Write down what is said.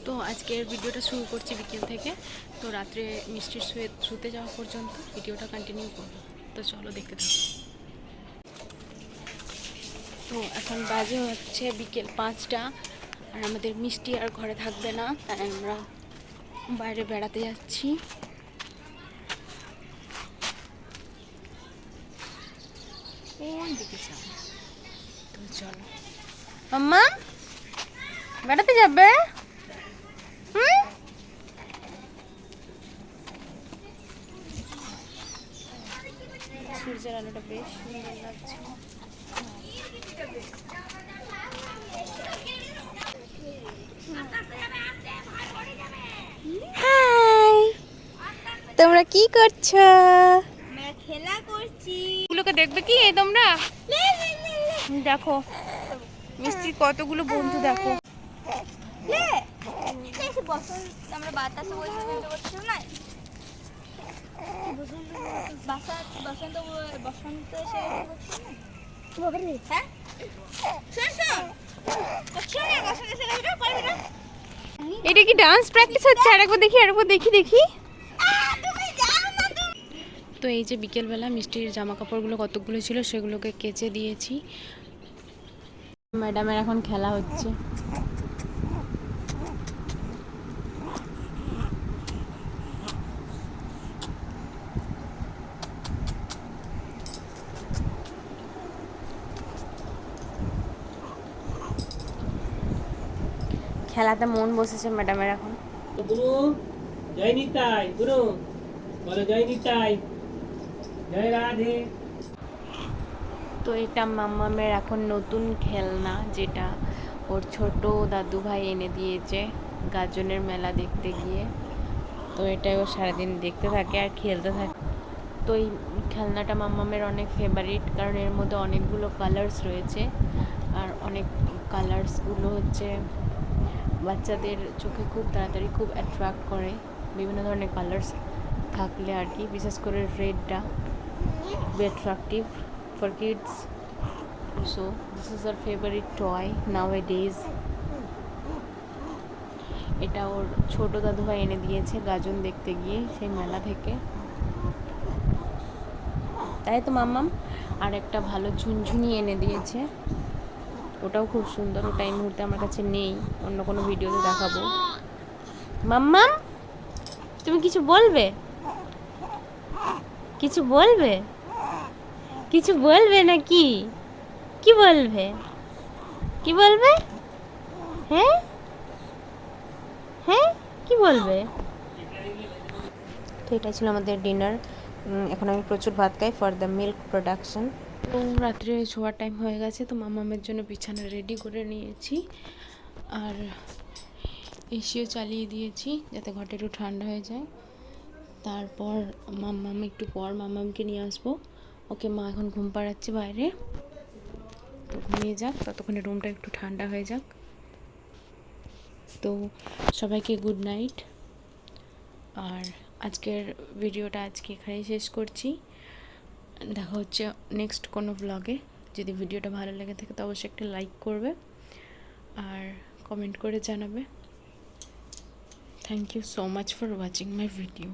তো আজকের ভিডিওটা শুরু করছি বিকেল থেকে। তো রাত্রে মিষ্টির শুতে যাওয়া পর্যন্ত ভিডিওটা কন্টিনিউ করব। তো চলো দেখতে থাকো। তো এখন বাজে হচ্ছে বিকেল 5টা, আর আমাদের মিষ্টি আর ঘরে থাকবে না, তাই আমরা বাইরে বেড়াতে যাচ্ছি। কোন দিকে যাব? তো চলো। আম্মা বেড়াতে যাবে? সূর্যের আলোটা বেশ সুন্দর লাগছে। হাই, তোমরা কি করছো? খেলা করছি। এগুলোকে দেখবে কি তোমরা? দেখো মিষ্টির কতগুলো বন্ধু, দেখো। আমরা বাতাসে বসে না, বসন্ত এসে এটা কি ডান্স প্র্যাকটিস হচ্ছে? আরেকবার দেখি দেখি। তো এই যে বিকেলবেলা মিষ্টির জামা কাপড়গুলো কতগুলো ছিল সেগুলোকে কেচে দিয়েছি। ম্যাডামের এখন খেলা হচ্ছে। খেলাতে মন বসেছে ম্যাডামের এখন। গুরু জয় নিতাই, গুরু বলো জয় নিতাই, জয় রাধে। তো এটা মাম্মামের এখন নতুন খেলনা, যেটা ওর ছোট দাদু ভাই এনে দিয়েছে গাজনের মেলা দেখতে গিয়ে। তো এটাই ও সারাদিন দেখতে থাকে আর খেলতে থাকে। তো এই খেলনাটা মাম্মামের অনেক ফেভারিট, কারণ এর মধ্যে অনেকগুলো কালার্স রয়েছে, আর অনেক কালার্সগুলো হচ্ছে বাচ্চাদের চোখে খুব তাড়াতাড়ি খুব অ্যাট্রাক্ট করে। বিভিন্ন ধরনের কালার্স থাকলে আর কি, বিশেষ করে রেডটা খুব attractive for kids. So this is our favourite toy nowadays. এটা ওর ছোট দাদুভাই এনে দিয়েছে গাজন দেখতে গিয়ে সেই মেলা থেকে, তাই তো মাম্মাম। আর একটা ভালো ঝুনঝুনি এনে দিয়েছে, ওটাও খুব সুন্দর। ওটা এই মুহূর্তে আমার কাছে নেই, অন্য কোনো ভিডিওতে দেখাবো। মাম্মাম তুমি কিছু বলবে? কিছু বলবে? কিছু বলবে নাকি? কি বলবে? কি বলবে? হ্যাঁ হ্যাঁ কি বলবে? তো এটা ছিল আমাদের ডিনার। এখন আমি প্রচুর ভাত খাই ফর দ্য মিল্ক প্রোডাকশন। তো রাত্রে শোয়ার টাইম হয়ে গেছে, তো মামামের জন্য বিছানা রেডি করে নিয়েছি, আর এসিও চালিয়ে দিয়েছি যাতে ঘরটা একটু ঠান্ডা হয়ে যায়। তারপর মাম্মাম একটু পর মাম্মামকে নিয়ে আসবো। ওকে মা এখন ঘুম পাড়াচ্ছে বাইরে, তো ঘুমিয়ে যাক, ততক্ষণে রুমটা একটু ঠান্ডা হয়ে যাক। তো সবাইকে গুড নাইট। আর আজকের ভিডিওটা আজকে এখানেই শেষ করছি। দেখা হচ্ছে নেক্সট কোনো ব্লগে। যদি ভিডিওটা ভালো লেগে থাকে তো অবশ্যই একটা লাইক করবে আর কমেন্ট করে জানাবে। Thank you so much for watching my video.